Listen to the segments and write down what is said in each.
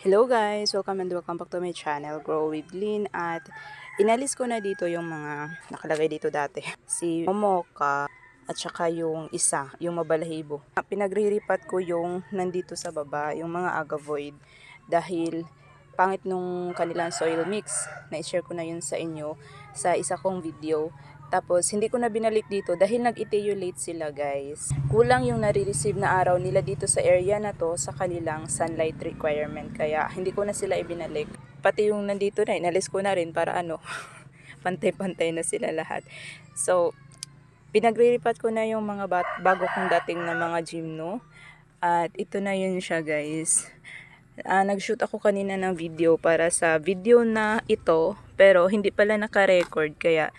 Hello guys! Welcome and welcome back to my channel, Grow with Lynn. At inalis ko na dito yung mga nakalagay dito dati. Si Momoka at saka yung isa, yung mabalahibo. Pinagre-repat ko yung nandito sa baba, yung mga agavoid. Dahil pangit nung kanilang soil mix. Na-share ko na yun sa inyo sa isa kong video. Tapos, hindi ko na binalik dito dahil nag-etiolate sila guys. Kulang yung nare-receive na araw nila dito sa area na to sa kanilang sunlight requirement. Kaya, hindi ko na sila ibinalik. Pati yung nandito na, inalis ko na rin para pantay-pantay na sila lahat. So, pinagre-repat ko na yung mga bago kong dating na mga gymno. At ito na yun siya guys. Nag-shoot ako kanina ng video para sa video na ito. Pero, hindi pala naka-record. Kaya,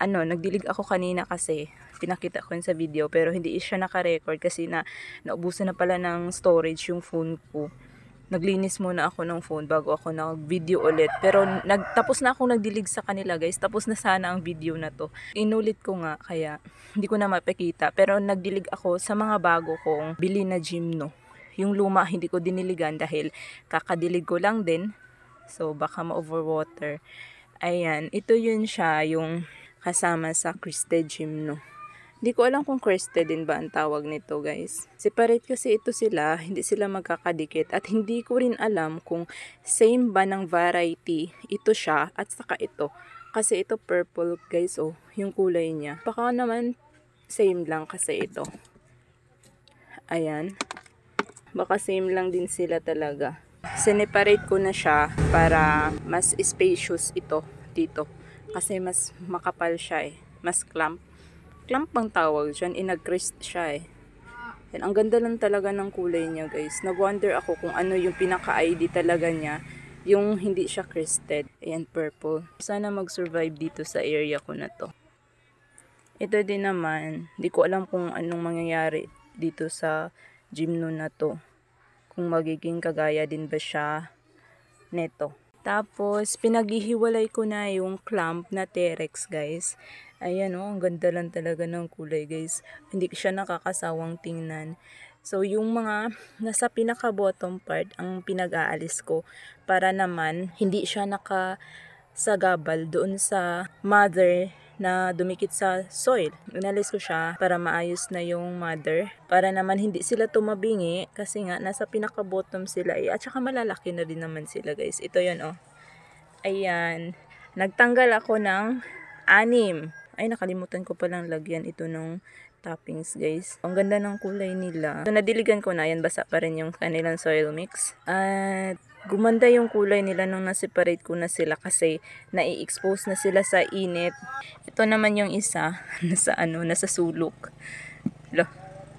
nagdilig ako kanina kasi pinakita ko yun sa video pero hindi siya naka-record kasi naubusan na pala ng storage yung phone ko. Naglinis muna ako ng phone bago ako nag-video ulit. Pero tapos na akong nagdilig sa kanila guys. Tapos na sana ang video na to. Inulit ko nga kaya hindi ko na mapakita. Pero nagdilig ako sa mga bago kong bili na gymno. Yung luma hindi ko diniligan dahil kakadilig ko lang din. So baka ma-overwater. Ayan, ito yun siya yung kasama sa crested gymno. Hindi ko alam kung crested din ba ang tawag nito guys. Separate kasi ito sila, hindi sila magkakadikit. At hindi ko rin alam kung same ba ng variety ito siya at saka ito. Kasi ito purple guys yung kulay niya. Baka naman same lang kasi ito. Ayan. Baka same lang din sila talaga. Sineparate ko na siya para mas spacious ito dito. Kasi mas makapal siya mas clump. Clump bang tawag dyan? Inag-crest siya And ang ganda lang talaga ng kulay niya guys. Nag-wonder ako kung ano yung pinaka-ID talaga niya. Yung hindi siya crested. Ayan, purple. Sana mag-survive dito sa area ko na to. Ito din naman, di ko alam kung anong mangyayari dito sa gymno na to. Kung magiging kagaya din ba siya neto. Tapos, pinaghihiwalay ko na yung clamp na Terex, guys. Ayan, ang ganda lang talaga ng kulay, guys. Hindi siya nakakasawang tingnan. So, yung mga nasa pinaka-bottom part, ang pinag-aalis ko para naman hindi siya nakasagabal doon sa mother na dumikit sa soil. Inalis ko siya para maayos na yung mother. Para naman hindi sila tumabingi kasi nga nasa pinaka-bottom sila at saka malalaki na din naman sila guys. Ito yun Ayan. Nagtanggal ako ng 6. Ay nakalimutan ko palang lagyan ito ng toppings guys. Ang ganda ng kulay nila. So, nadiligan ko na yan. Basa pa rin yung kanilang soil mix. At gumanda yung kulay nila nung na-separate ko na sila kasi nai-expose na sila sa init. Ito naman yung isa nasa sulok.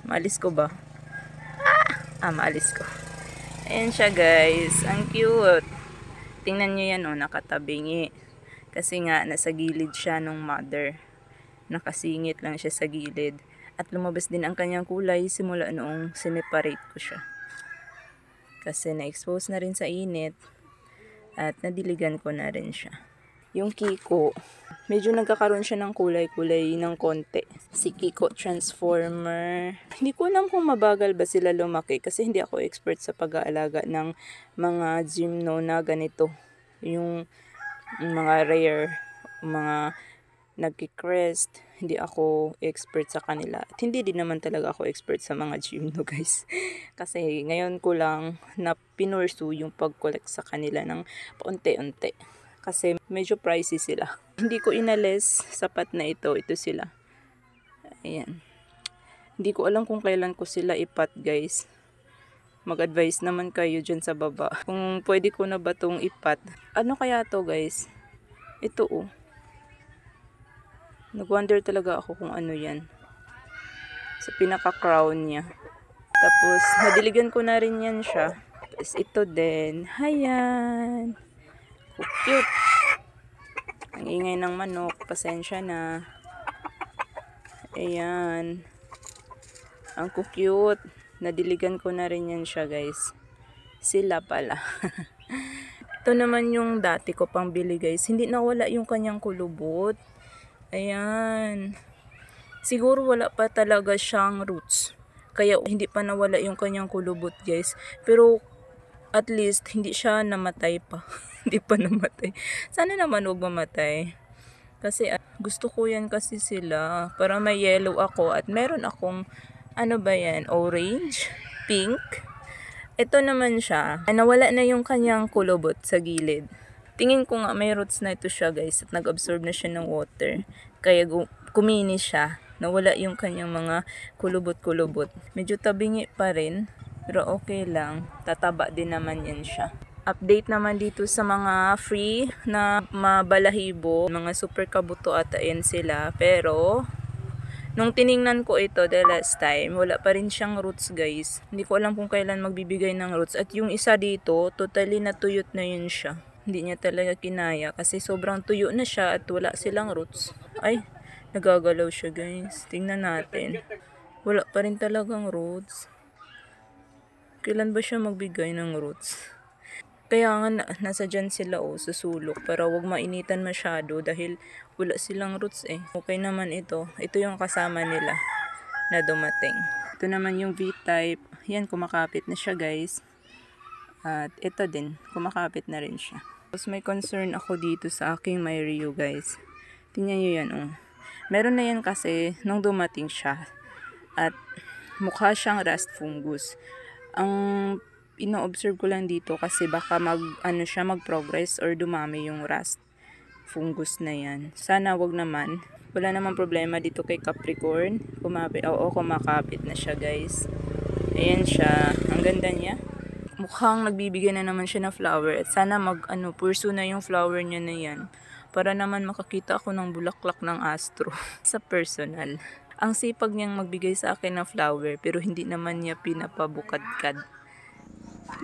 Maalis ko ba? Maalis ko. Ayan siya guys. Ang cute. Tingnan nyo yan nakatabingi. Kasi nga nasa gilid siya nung mother. Nakasingit lang siya sa gilid. At lumabas din ang kanyang kulay simula noong sineparate ko siya. Kasi na-expose na rin sa init at nadiligan ko na rin siya. Yung Kiko, medyo nagkakaroon siya ng kulay-kulay ng konti. Si Kiko Transformer. Hindi ko alam kung mabagal ba sila lumaki kasi hindi ako expert sa pag-aalaga ng mga gymno na ganito. Yung mga rare, mga nagki-crest, hindi ako expert sa kanila. At hindi din naman talaga ako expert sa mga gymno guys. Kasi ngayon ko lang na pinursu yung pag-collect sa kanila ng paunti-unti. Kasi medyo pricey sila. Hindi ko inalis, sapat na ito sila. Ayan. Hindi ko alam kung kailan ko sila ipat guys. Mag-advise naman kayo dyan sa baba. Kung pwede ko na ba itong ipat. Ano kaya to guys? Ito Nag-wonder talaga ako kung ano yan. Sa pinaka-crown niya. Tapos, nadiligan ko na rin yan siya. Tapos, ito din. Ayan. Cute. Ang ingay ng manok. Pasensya na. Ayan. Ang cute. Nadiligan ko na rin yan siya, guys. Sila pala. Ito naman yung dati ko pang bili, guys. Hindi nawala yung kanyang kulubot. Ayan. Siguro wala pa talaga siyang roots. Kaya hindi pa nawala yung kanyang kulubot guys. Pero at least hindi siya namatay pa. Hindi pa namatay. Sana naman huwag mamatay. Kasi gusto ko yan kasi sila. Para may yellow ako at meron akong ano ba yan? Orange, pink. Ito naman siya. Nawala na yung kanyang kulubot sa gilid. Tingin ko nga may roots na ito siya guys at nag-absorb na siya ng water. Kaya kumini siya. Nawala yung kanyang mga kulubot-kulubot. Medyo tabingi pa rin. Pero okay lang. Tataba din naman yan siya. Update naman dito sa mga free na mabalahibo. Mga super kabuto ata yan sila. Pero nung tiningnan ko ito the last time, wala pa rin siyang roots guys. Hindi ko alam kung kailan magbibigay ng roots. At yung isa dito, totally natuyot na yun siya. Hindi niya talaga kinaya kasi sobrang tuyo na siya at wala silang roots. Ay, nagagalaw siya guys. Tingnan natin. Wala pa rin talagang roots. Kailan ba siya magbigay ng roots? Kaya nga nasa dyan sila susulok para wag mainitan masyado dahil wala silang roots eh. Okay naman ito. Ito yung kasama nila na dumating. Ito naman yung V-type. Yan, kumakapit na siya guys. At ito din, kumakapit na rin siya. Tapos may concern ako dito sa aking Myrio guys. Tingnan nyo yan Meron na yan kasi nung dumating siya. At mukha siyang rust fungus. Ang ino-observe ko lang dito kasi baka mag-progress or dumami yung rust fungus na yan. Sana wag naman. Wala namang problema dito kay Capricorn. Kumakapit na siya guys. Ayan siya. Ang ganda niya. Mukhang nagbibigay na naman siya ng flower at sana pursue na yung flower niya na yan para naman makakita ako ng bulaklak ng astro sa personal. Ang sipag niyang magbigay sa akin ng flower pero hindi naman niya pinapabukadkad.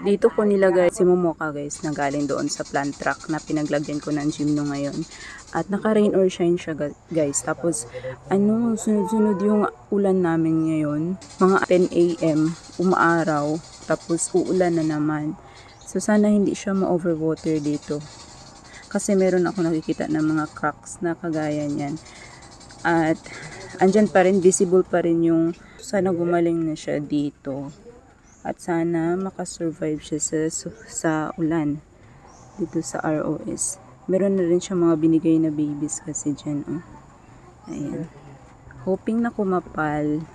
Dito ko nilagay si Momoka guys na galing doon sa plant truck na pinaglagyan ko ng gym no ngayon. At naka rain or shine siya guys. Tapos sunod-sunod yung ulan namin ngayon. Mga 10 AM umaaraw. Tapos uulan na naman. So sana hindi siya ma-overwater dito. Kasi meron ako nakikita ng mga cracks na kagaya niyan. At andyan pa rin, visible pa rin yung sana gumaling na siya dito. At sana makasurvive siya sa ulan. Dito sa ROS. Meron na rin siya mga binigay na babies kasi dyan. Ayan. Hoping na kumapal.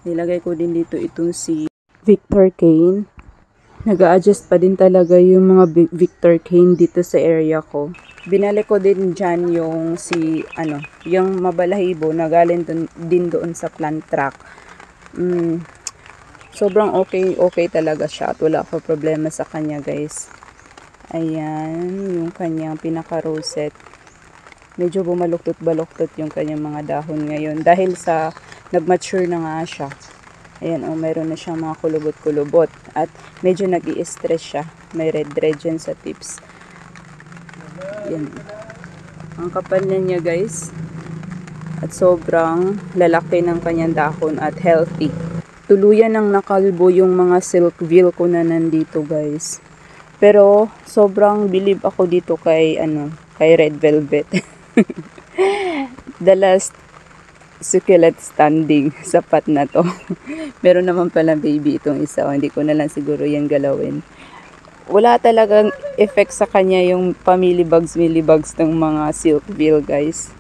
Nilagay ko din dito itong si Victor Cane. Nag-a-adjust pa din talaga yung mga Victor Cane dito sa area ko. Binalik ko din dyan yung yung mabalahibo na galing din doon sa plant truck. Sobrang okay talaga siya at wala pa problema sa kanya guys. Ayan, yung kanyang pinaka-rosette. Medyo bumaluktot-baluktot yung kanyang mga dahon ngayon dahil sa nag-mature na nga siya. Ayan, mayroon na siyang mga kulubot-kulubot. At medyo nag-i-stress siya. May red dyan sa tips. Ayan. Ang kapal na niya guys. At sobrang lalaki ng kanyang dahon at healthy. Tuluyan ng nakalbo yung mga silkville ko na nandito guys. Pero sobrang believe ako dito kay red velvet. The last succulent standing, sapat na to. Meron naman pala baby itong isa. Hindi ko na lang siguro yan galawin. Wala talagang effect sa kanya yung millibugs ng mga silkville guys.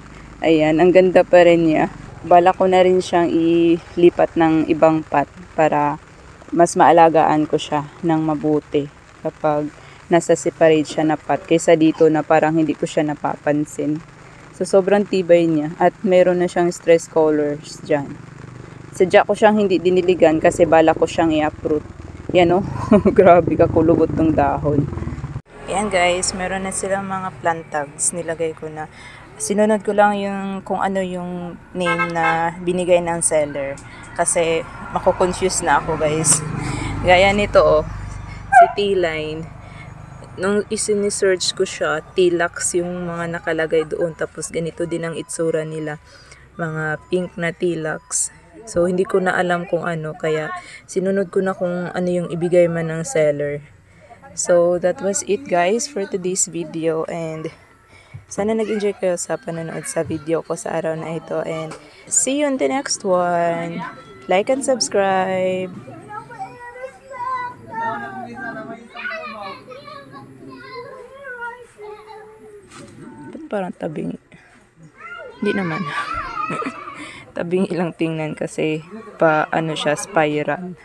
Ayan, ang ganda pa rin niya. Bala ko na rin siyang ilipat ng ibang pot para mas maalagaan ko siya ng mabuti kapag nasa separate siya na pot kaysa dito na parang hindi ko siya napapansin. So, sobrang tibay niya. At meron na siyang stress colors dyan. Sadya ko siyang hindi diniligan kasi bala ko siyang i-uproot. Yan grabe kakulubot ng dahon. Yan guys, meron na silang mga plant tags. Nilagay ko na. Sinunod ko lang yung kung ano yung name na binigay ng seller. Kasi mako-confuse na ako guys. Gaya nito si T-line. Nung isini-search ko siya, T-Lux yung mga nakalagay doon. Tapos ganito din ang itsura nila. Mga pink na T-Lux. So, hindi ko na alam kung ano. Kaya, sinunod ko na kung ano yung ibigay man ng seller. So, that was it guys for today's video. And, sana nag-enjoy kayo sa panonood sa video ko sa araw na ito. And, see you in the next one. Like and subscribe. Ba't parang tabing? Hindi naman. Tabing ilang tingnan kasi pa ano siya, spiral.